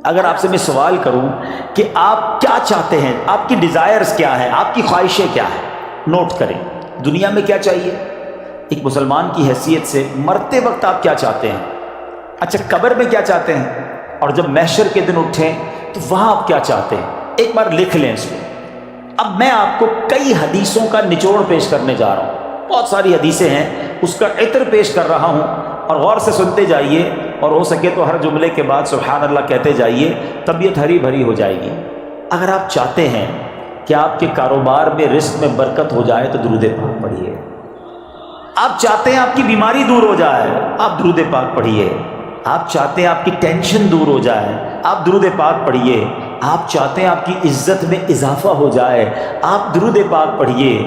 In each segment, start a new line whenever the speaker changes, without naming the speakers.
اگر آپ سے میں سوال کروں کہ آپ کیا چاہتے ہیں، آپ کی ڈیزائرز کیا ہیں، آپ کی خواہشیں کیا ہیں، نوٹ کریں۔ دنیا میں کیا چاہیے ایک مسلمان کی حیثیت سے، مرتے وقت آپ کیا چاہتے ہیں؟ اچھا قبر میں کیا چاہتے ہیں؟ اور جب محشر کے دن اٹھیں تو وہاں آپ کیا چاہتے ہیں؟ ایک بار لکھ لیں اس کو۔ اب میں آپ کو کئی حدیثوں کا نچوڑ پیش کرنے جا رہا ہوں، بہت ساری حدیثیں ہیں، اس کا عطر پیش کر رہا ہوں، اور غور سے سنتے جائیے، اور ہو سکے تو ہر جملے کے بعد سبحان اللہ کہتے جائیے، طبیعت ہری بھری ہو جائے گی۔ اگر آپ چاہتے ہیں کہ آپ کے کاروبار میں رزق میں برکت ہو جائے تو درود پاک پڑھیے۔ آپ چاہتے ہیں آپ کی بیماری دور ہو جائے، آپ درود پاک پڑھیے۔ آپ چاہتے ہیں آپ کی ٹینشن دور ہو جائے، آپ درود پاک پڑھیے۔ آپ چاہتے ہیں آپ کی عزت میں اضافہ ہو جائے، آپ درود پاک پڑھیے۔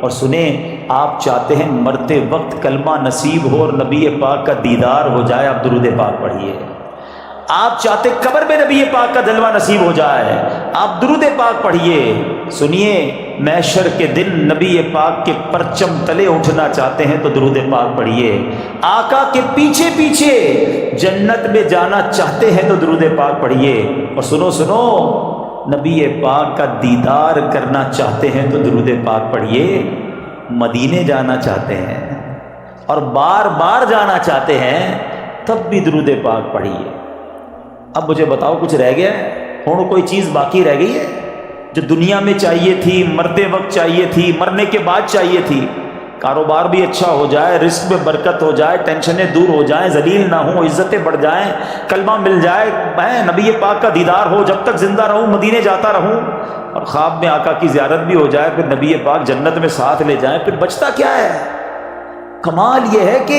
اور سنیں، آپ چاہتے ہیں مرتے وقت کلمہ نصیب ہو اور نبی پاک کا دیدار ہو جائے، آپ درود پاک پڑھیے۔ آپ چاہتے قبر میں نبی پاک کا جلوہ نصیب ہو جائے، آپ درود پاک پڑھیے۔ سنیے، محشر کے دن نبی پاک کے پرچم تلے اٹھنا چاہتے ہیں تو درود پاک پڑھیے۔ آقا کے پیچھے پیچھے جنت میں جانا چاہتے ہیں تو درود پاک پڑھیے۔ اور سنو سنو، نبی پاک کا دیدار کرنا چاہتے ہیں تو درود پاک پڑھیے۔ مدینے جانا چاہتے ہیں اور بار بار جانا چاہتے ہیں تب بھی درود پاک پڑھیے۔ اب مجھے بتاؤ، کچھ رہ گیا ہے؟ کوئی چیز باقی رہ گئی ہے جو دنیا میں چاہیے تھی، مرتے وقت چاہیے تھی، مرنے کے بعد چاہیے تھی؟ کاروبار بھی اچھا ہو جائے، رزق میں برکت ہو جائے، ٹینشنیں دور ہو جائیں، ذلیل نہ ہوں، عزتیں بڑھ جائیں، کلمہ مل جائے، میں نبی پاک کا دیدار ہو، جب تک زندہ رہوں مدینے جاتا رہوں، اور خواب میں آقا کی زیارت بھی ہو جائے، پھر نبی پاک جنت میں ساتھ لے جائیں، پھر بچتا کیا ہے؟ کمال یہ ہے کہ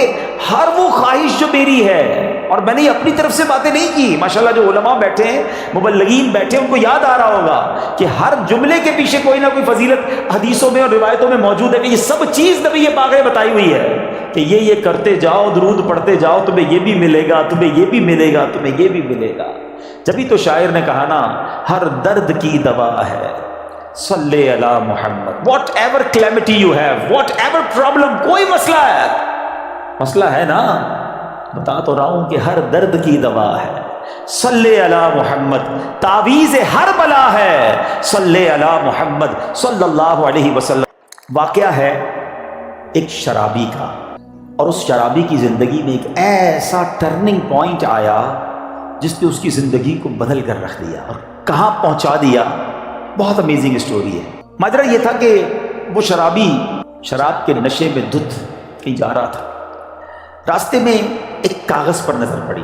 ہر وہ خواہش جو میری ہے، اور میں نے اپنی طرف سے باتیں نہیں کی، ماشاءاللہ جو علماء بیٹھے ہیں، مبلغین بیٹھے ہیں، ان کو یاد آ رہا ہوگا کہ ہر جملے کے پیچھے کوئی نہ کوئی فضیلت حدیثوں میں اور روایتوں میں موجود ہے، کہ یہ سب چیز نبی پاک نے بتائی ہوئی ہے کہ یہ کرتے جاؤ، درود پڑھتے جاؤ، تمہیں یہ بھی ملے گا، تمہیں یہ بھی ملے گا، تمہیں یہ بھی ملے گا۔ جبھی تو شاعر نے کہا نا، ہر درد کی دوا ہے صلی علی Muhammad, whatever calamity you have, whatever problem, کوئی مسئلہ ہے، مسئلہ ہے نا، بتا تو رہا ہوں کہ ہر درد کی دوا ہے صلی علی محمد، تعویذ ہر بلا ہے صلی علی محمد صلی اللہ علیہ وسلم۔ واقعہ ہے ایک شرابی کا، اور اس شرابی کی زندگی میں ایک ایسا ٹرننگ پوائنٹ آیا جس نے اس کی زندگی کو بدل کر رکھ دیا اور کہاں پہنچا دیا۔ بہت امیزنگ اسٹوری ہے۔ ماجرا یہ تھا کہ وہ شرابی شراب کے نشے میں دھت کہیں جا رہا تھا، راستے میں ایک کاغذ پر نظر پڑی۔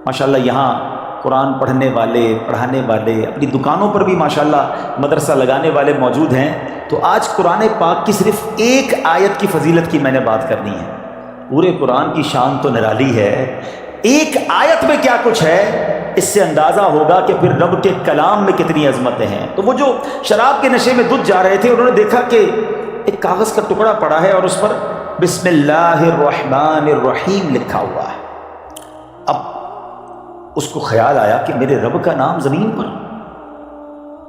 ماشاءاللہ یہاں قرآن پڑھنے والے، پڑھانے والے، اپنی دکانوں پر بھی ماشاءاللہ مدرسہ لگانے والے موجود ہیں، تو آج قرآن پاک کی صرف ایک آیت کی فضیلت کی میں نے بات کرنی ہے۔ پورے قرآن کی شان تو نرالی ہے، ایک آیت میں کیا کچھ ہے، اس سے اندازہ ہوگا کہ پھر رب کے کلام میں کتنی عظمتیں ہیں۔ تو وہ جو شراب کے نشے میں دھت جا رہے تھے، انہوں نے دیکھا کہ ایک کاغذ کا ٹکڑا پڑا ہے اور اس پر بسم اللہ الرحمن الرحیم لکھا ہوا ہے۔ اب اس کو خیال آیا کہ میرے رب کا نام زمین پر،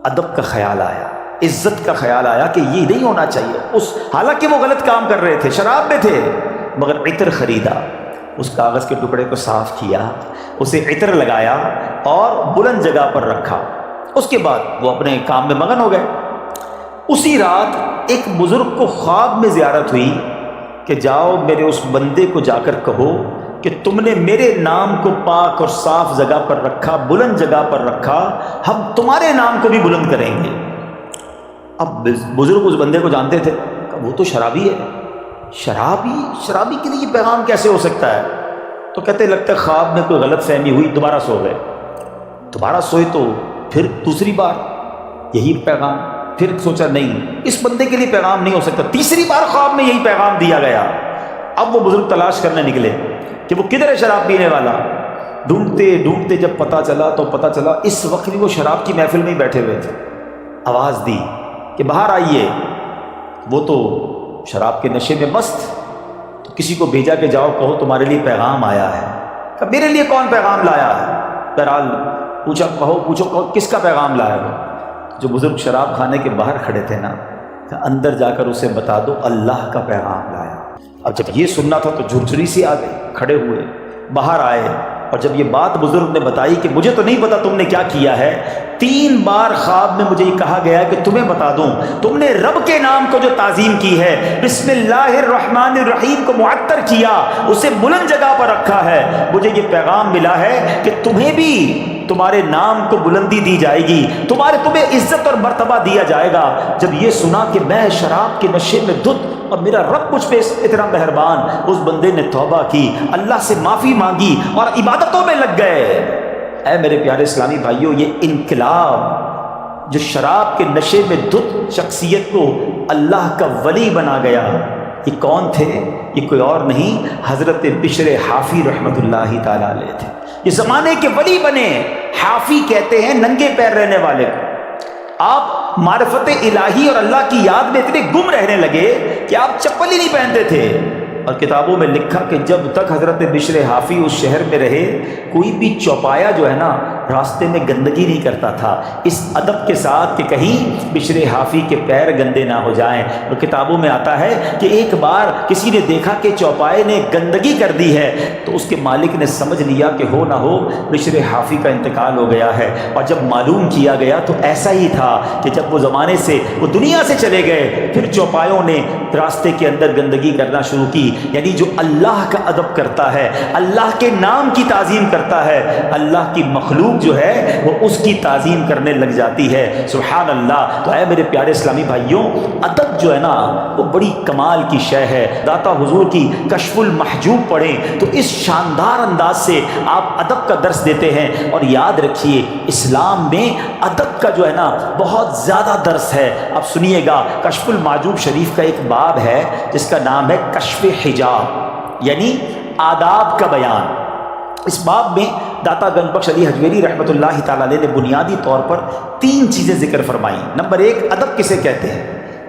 ادب کا خیال آیا، عزت کا خیال آیا کہ یہ نہیں ہونا چاہیے۔ حالانکہ وہ غلط کام کر رہے تھے، شراب میں تھے، مگر عطر خریدا، اس کاغذ کے ٹکڑے کو صاف کیا، اسے عطر لگایا اور بلند جگہ پر رکھا۔ اس کے بعد وہ اپنے کام میں مگن ہو گئے۔ اسی رات ایک بزرگ کو خواب میں زیارت ہوئی کہ جاؤ میرے اس بندے کو جا کر کہو کہ تم نے میرے نام کو پاک اور صاف جگہ پر رکھا، بلند جگہ پر رکھا، ہم تمہارے نام کو بھی بلند کریں گے۔ اب بزرگ اس بندے کو جانتے تھے کہ وہ تو شرابی ہے، شرابی کے لیے یہ پیغام کیسے ہو سکتا ہے؟ تو کہتے لگتا ہے خواب میں کوئی غلط فہمی ہوئی، دوبارہ سو گئے، دوبارہ سوئے تو پھر دوسری بار یہی پیغام، پھر سوچا نہیں اس بندے کے لیے پیغام نہیں ہو سکتا، تیسری بار خواب میں یہی پیغام دیا گیا۔ اب وہ بزرگ تلاش کرنے نکلے کہ وہ کدھر ہے شراب پینے والا۔ ڈھونڈتے ڈھونڈتے جب پتہ چلا اس وقت بھی وہ شراب کی محفل میں ہی بیٹھے ہوئے تھے۔ آواز دی کہ باہر آئیے، وہ تو شراب کے نشے میں مست، تو کسی کو بھیجا کہ جاؤ کہو تمہارے لیے پیغام آیا ہے۔ کہ میرے لیے کون پیغام لایا ہے؟ بہرحال پوچھو کس کا پیغام لایا ہو؟ جو بزرگ شراب خانے کے باہر کھڑے تھے نا، کہ اندر جا کر اسے بتا دو اللہ کا پیغام لایا۔ اب جب یہ سننا تھا تو جھرجھری سی آ گئی، کھڑے ہوئے، باہر آئے اور جب یہ بات بزرگ نے بتائی کہ مجھے تو نہیں پتا تم نے کیا کیا ہے، 3 بار خواب میں مجھے یہ کہا گیا کہ تمہیں بتا دوں، تم نے رب کے نام کو جو تعظیم کی ہے، بسم اللہ الرحمن الرحیم کو معطر کیا، اسے بلند جگہ پر رکھا ہے، مجھے یہ پیغام ملا ہے کہ تمہیں بھی تمہارے نام کو بلندی دی جائے گی، تمہیں عزت اور مرتبہ دیا جائے گا۔ جب یہ سنا کہ میں شراب کے نشے میں دھت اور میرا رب مجھ پہ اتنا مہربان، اس بندے نے توبہ کی، اللہ سے معافی مانگی اور عبادتوں میں لگ گئے۔ اے میرے پیارے اسلامی بھائیوں، یہ انقلاب جو شراب کے نشے میں دھت شخصیت کو اللہ کا ولی بنا گیا، یہ کون تھے؟ یہ کوئی اور نہیں، حضرت بشر حافی رحمۃ اللہ تعالی علیہ تھے۔ یہ زمانے کے ولی بنے۔ حافی کہتے ہیں ننگے پیر رہنے والے کو۔ آپ معرفت الہی اور اللہ کی یاد میں اتنے گم رہنے لگے کہ آپ چپل ہی نہیں پہنتے تھے، اور کتابوں میں لکھا کہ جب تک حضرت بشر حافی اس شہر میں رہے، کوئی بھی چوپایا جو ہے نا راستے میں گندگی نہیں کرتا تھا، اس ادب کے ساتھ کہ کہیں بشر حافی کے پیر گندے نہ ہو جائیں۔ اور کتابوں میں آتا ہے کہ ایک بار کسی نے دیکھا کہ چوپائے نے گندگی کر دی ہے، تو اس کے مالک نے سمجھ لیا کہ ہو نہ ہو بشر حافی کا انتقال ہو گیا ہے، اور جب معلوم کیا گیا تو ایسا ہی تھا کہ جب وہ زمانے سے وہ دنیا سے چلے گئے، پھر چوپایوں نے راستے کے اندر گندگی کرنا شروع کی۔ یعنی جو اللہ کا ادب کرتا ہے، اللہ کے نام کی تعظیم کرتا ہے، اللہ کی مخلوق جو ہے وہ اس کی تعظیم کرنے لگ جاتی ہے۔ سبحان اللہ۔ تو اے میرے پیارے اسلامی بھائیوں، ادب جو ہے نا وہ بڑی کمال کی شے ہے۔ داتا حضور کی کشف المحجوب پڑھیں تو اس شاندار انداز سے آپ ادب کا درس دیتے ہیں۔ اور یاد رکھیے اسلام میں ادب کا جو ہے نا بہت زیادہ درس ہے۔ اب سنیے گا، کشف المحجوب شریف کا ایک باب ہے جس کا نام ہے کشف حجاب، یعنی آداب کا بیان۔ اس باب میں داتا گنج بخش علی حجویری رحمۃ اللہ تعالی علیہ نے بنیادی طور پر 3 چیزیں ذکر فرمائی۔ نمبر 1، ادب کسے کہتے ہیں۔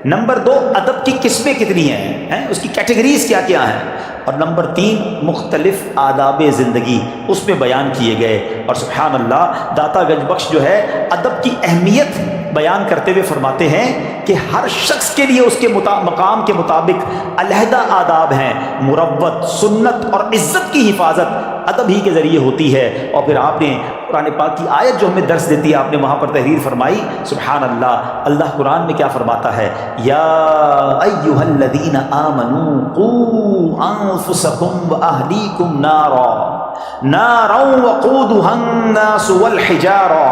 نمبر 2، ادب کی قسمیں کتنی ہیں، اس کی کیٹیگریز کیا کیا ہیں۔ اور نمبر 3، مختلف آداب زندگی اس میں بیان کیے گئے۔ اور سبحان اللہ، داتا گنج بخش جو ہے ادب کی اہمیت بیان کرتے ہوئے فرماتے ہیں کہ ہر شخص کے لیے اس کے مقام کے مطابق علیحدہ آداب ہیں۔ مروت، سنت اور عزت کی حفاظت ادب ہی کے ذریعے ہوتی ہے۔ اور پھر آپ نے قرآن پاک کی آیت جو ہمیں درس دیتی ہے، آپ نے وہاں پر تحریر فرمائی۔ سبحان اللہ، اللہ قرآن میں کیا فرماتا ہے؟ یا ایھا الذین آمنوا قوا انفسکم واہلیکم نارا وقودھا الناس والحجارہ۔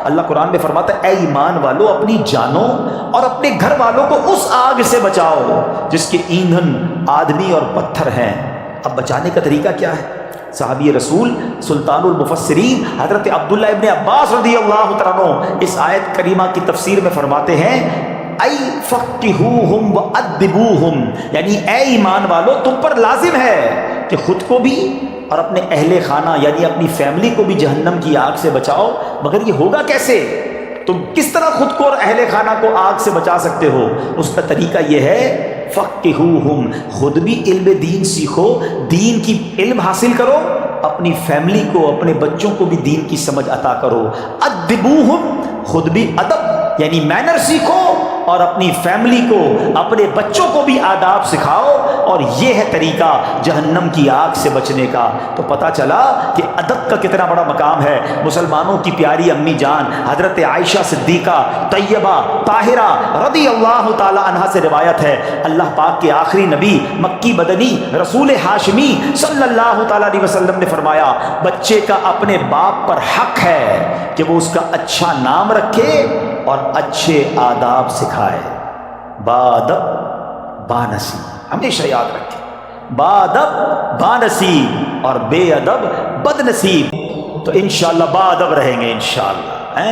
اللہ قرآن میں فرماتا ہے اے ایمان والو، اپنی جانوں اور اپنے گھر والوں کو اس آگ سے بچاؤ جس کے ایندھن آدمی اور پتھر ہیں۔ اب بچانے کا طریقہ کیا ہے؟ صحابی رسول سلطان المفسرین حضرت عبداللہ ابن عباس رضی اللہ تعالیٰ عنہ اس آیت کریمہ کی تفسیر میں فرماتے ہیں ای فقہوہم وادبوہم، یعنی اے ایمان والو تم پر لازم ہے کہ خود کو بھی اور اپنے اہل خانہ یعنی اپنی فیملی کو بھی جہنم کی آگ سے بچاؤ۔ مگر یہ ہوگا کیسے؟ تم کس طرح خود کو اور اہل خانہ کو آگ سے بچا سکتے ہو؟ اس کا طریقہ یہ ہے فقہوہم، خود بھی علم دین سیکھو، دین کی علم حاصل کرو، اپنی فیملی کو، اپنے بچوں کو بھی دین کی سمجھ عطا کرو۔ ادبوہم، خود بھی ادب یعنی مینر سیکھو اور اپنی فیملی کو، اپنے بچوں کو بھی آداب سکھاؤ، اور یہ ہے طریقہ جہنم کی آگ سے بچنے کا۔ تو پتہ چلا کہ ادب کا کتنا بڑا مقام ہے۔ مسلمانوں کی پیاری امی جان حضرت عائشہ صدیقہ طیبہ طاہرہ رضی اللہ تعالی عنہا سے روایت ہے، اللہ پاک کے آخری نبی مکی مدنی رسول ہاشمی صلی اللہ تعالی علیہ وسلم نے فرمایا بچے کا اپنے باپ پر حق ہے کہ وہ اس کا اچھا نام رکھے اور اچھے آداب سکھائے۔ بادب بانسی، ہمیشہ یاد رکھیں، بادب بانصیب اور بے ادب بد نصیب۔ تو انشاءاللہ بادب رہیں گے انشاءاللہ۔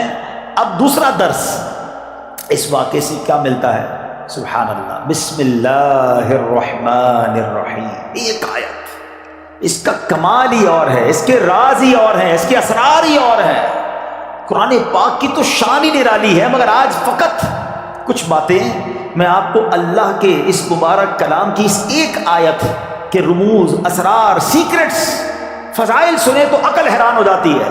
اب دوسرا درس اس واقعے سے کیا ملتا ہے؟ سبحان اللہ، بسم اللہ الرحمن الرحیم، ایک آیت، اس کا کمال ہی اور ہے، اس کے راز ہی اور ہیں، اس کے اسرار ہی اور ہیں۔ قرآن پاک کی تو شان ہی نرالی ہے، مگر آج فقط کچھ باتیں میں آپ کو اللہ کے اس مبارک کلام کی اس ایک آیت کے رموز، اسرار، سیکرٹس، فضائل سنے تو عقل حیران ہو جاتی ہے۔